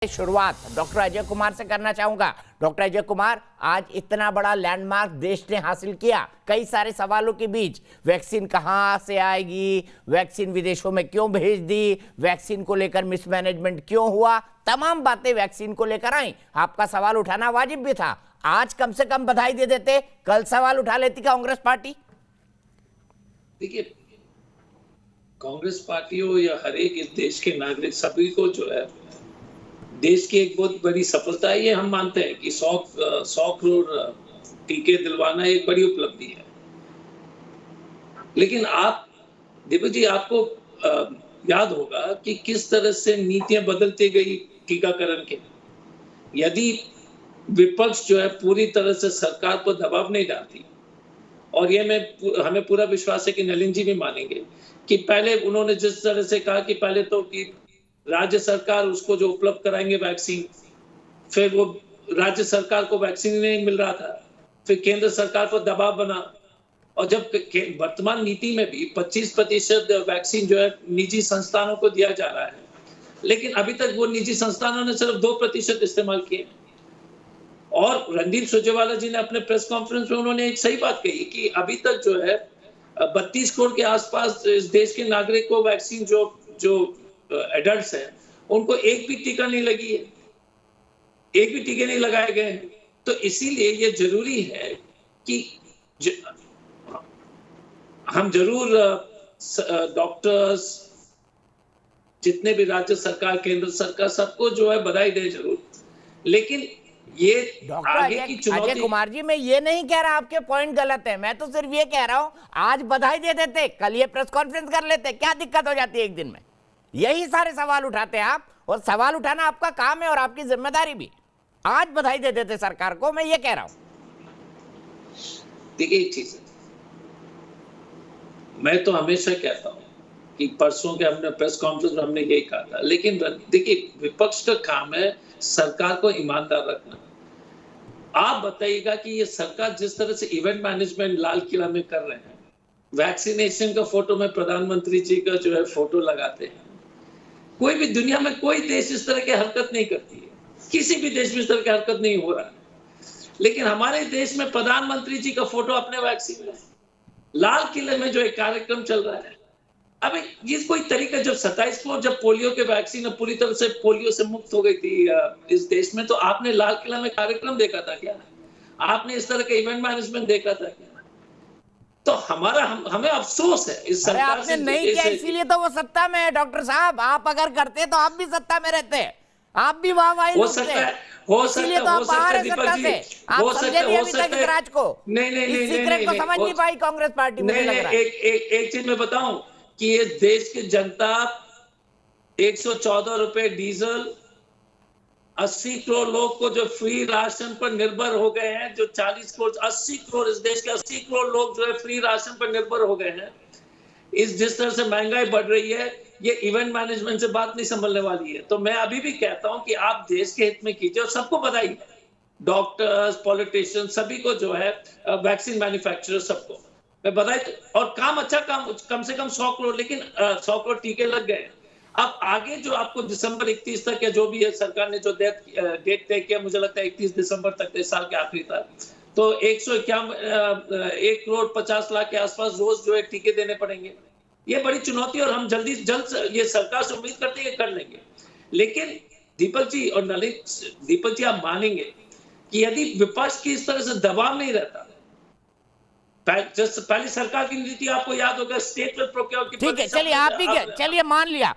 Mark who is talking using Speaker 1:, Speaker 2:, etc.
Speaker 1: शुरुआत डॉक्टर अजय कुमार से करना चाहूंगा। डॉक्टर अजय कुमार, आज इतना बड़ा लैंडमार्क देश ने हासिल किया, कई सारे सवालों के बीच वैक्सीन कहां से आएगी, वैक्सीन विदेशों में क्यों भेज दी, वैक्सीन को लेकर मिसमैनेजमेंट क्यों हुआ, तमाम बातें वैक्सीन को लेकर आई। आपका सवाल उठाना वाजिब भी था। आज कम से कम बधाई दे देते, कल सवाल उठा लेती कांग्रेस पार्टी।
Speaker 2: देखिए, कांग्रेस पार्टी हो या हर एक इस देश के नागरिक, सभी को जो है देश की एक बहुत बड़ी सफलता है। ये हम मानते हैं कि 100 करोड़ टीके दिलवाना एक बड़ी उपलब्धि है। लेकिन आप दीपक जी, आपको याद होगा कि किस तरह से नीतियां बदलती गई टीकाकरण के। यदि विपक्ष जो है पूरी तरह से सरकार को दबाव नहीं डालती, और ये हमें पूरा विश्वास है कि नलिन जी भी मानेंगे कि पहले उन्होंने जिस तरह से कहा कि पहले तो कि राज्य सरकार उसको जो उपलब्ध कराएंगे वैक्सीन, फिर वो राज्य सरकार को वैक्सीन नहीं मिल रहा था, फिर केंद्र सरकार पर दबाव बना, और जब वर्तमान नीति में भी 25% वैक्सीन जो है निजी संस्थानों को दिया जा रहा है, लेकिन अभी तक वो निजी संस्थानों ने सिर्फ 2% इस्तेमाल किए। और रणदीप सुरजेवाला जी ने अपने प्रेस कॉन्फ्रेंस में उन्होंने एक सही बात कही कि अभी तक जो है 32 करोड़ के आसपास इस देश के नागरिक को वैक्सीन जो एडल्ट्स हैं उनको एक भी टीका नहीं लगी है, एक भी टीके नहीं लगाए गए हैं। तो इसीलिए ये जरूरी है कि हम जरूर डॉक्टर्स, जितने भी राज्य सरकार, केंद्र सरकार, सबको जो है बधाई दे जरूर। लेकिन ये आगे की चुनौती।
Speaker 1: अजय कुमार जी, मैं ये नहीं कह रहा आपके पॉइंट गलत है, मैं तो सिर्फ ये कह रहा हूं आज बधाई दे देते, कल ये प्रेस कॉन्फ्रेंस कर लेते, क्या दिक्कत हो जाती है एक दिन में। यही सारे सवाल उठाते हैं आप, और सवाल उठाना आपका काम है और आपकी जिम्मेदारी भी। आज बधाई दे देते सरकार को, मैं ये कह रहा हूं।
Speaker 2: देखिए, एक चीज है, मैं तो हमेशा कहता हूं कि परसों के हमने प्रेस कॉन्फ्रेंस में हमने यही कहा था, लेकिन देखिए विपक्ष का काम है सरकार को ईमानदार रखना। आप बताइएगा कि ये सरकार जिस तरह से इवेंट मैनेजमेंट लाल किला में कर रहे हैं, वैक्सीनेशन का फोटो में प्रधानमंत्री जी का जो है फोटो लगाते हैं, कोई भी दुनिया में कोई देश इस तरह की हरकत नहीं करती है, किसी भी देश में इस तरह की हरकत नहीं हो रहा है। लेकिन हमारे देश में प्रधानमंत्री जी का फोटो अपने वैक्सीन में, लाल किले में जो एक कार्यक्रम चल रहा है। अब ये कोई तरीका, जब 27 करोड़ जब पोलियो के वैक्सीन पूरी तरह से पोलियो से मुक्त हो गई थी इस देश में, तो आपने लाल किला में कार्यक्रम देखा था क्या? आपने इस तरह का इवेंट मैनेजमेंट देखा था क्या? तो हमें अफसोस है इस सरकार से।
Speaker 1: आपने नहीं किया, इसीलिए तो वो सत्ता में है। डॉक्टर साहब, आप अगर करते तो आप भी सत्ता में रहते, आप भी वाहवाही
Speaker 2: हो सकता है, हो सकता है,
Speaker 1: तो बाहर है सत्ता से। आप समझे नहीं अभी तक इस राज को,
Speaker 2: नहीं,
Speaker 1: इस सीक्रेट को समझ नहीं पाई कांग्रेस पार्टी में।
Speaker 2: एक चीज मैं बताऊं कि ये देश की जनता 114 रुपए डीजल, 80 करोड़ लोग को जो फ्री राशन पर निर्भर हो गए हैं, जो 40 करोड़ 80 करोड़ इस देश के 80 करोड़ लोग जो है फ्री राशन पर निर्भर हो गए हैं। इस जिस तरह से महंगाई बढ़ रही है, ये इवेंट मैनेजमेंट से बात नहीं संभलने वाली है। तो मैं अभी भी कहता हूं कि आप देश के हित में कीजिए, और सबको बधाई, डॉक्टर्स, पॉलिटिशियन, सभी को जो है, वैक्सीन मैन्युफैक्चरर, सबको मैं बधाई। और काम अच्छा, काम कम से कम 100 करोड़, लेकिन 100 करोड़ टीके लग गए। अब आगे जो आपको दिसंबर 31 तक या जो भी है सरकार ने जो डेट तय किया, मुझे लगता है 31 दिसंबर तक, इस साल के आखिरी तक, तो 1 करोड़ 50 लाख के आसपास रोज जो है टीके देने पड़ेंगे। ये बड़ी चुनौती, और हम जल्द ये सरकार से उम्मीद करते हैं कर लेंगे। लेकिन दीपक जी और नलिन, दीपक जी, आप मानेंगे कि यदि विपक्ष की इस तरह से दबाव नहीं रहता, पहली सरकार की नीति आपको याद होगा, स्टेट में प्रोक्योर की।
Speaker 1: ठीक है, चलिए आप भी, चलिए मान लिया,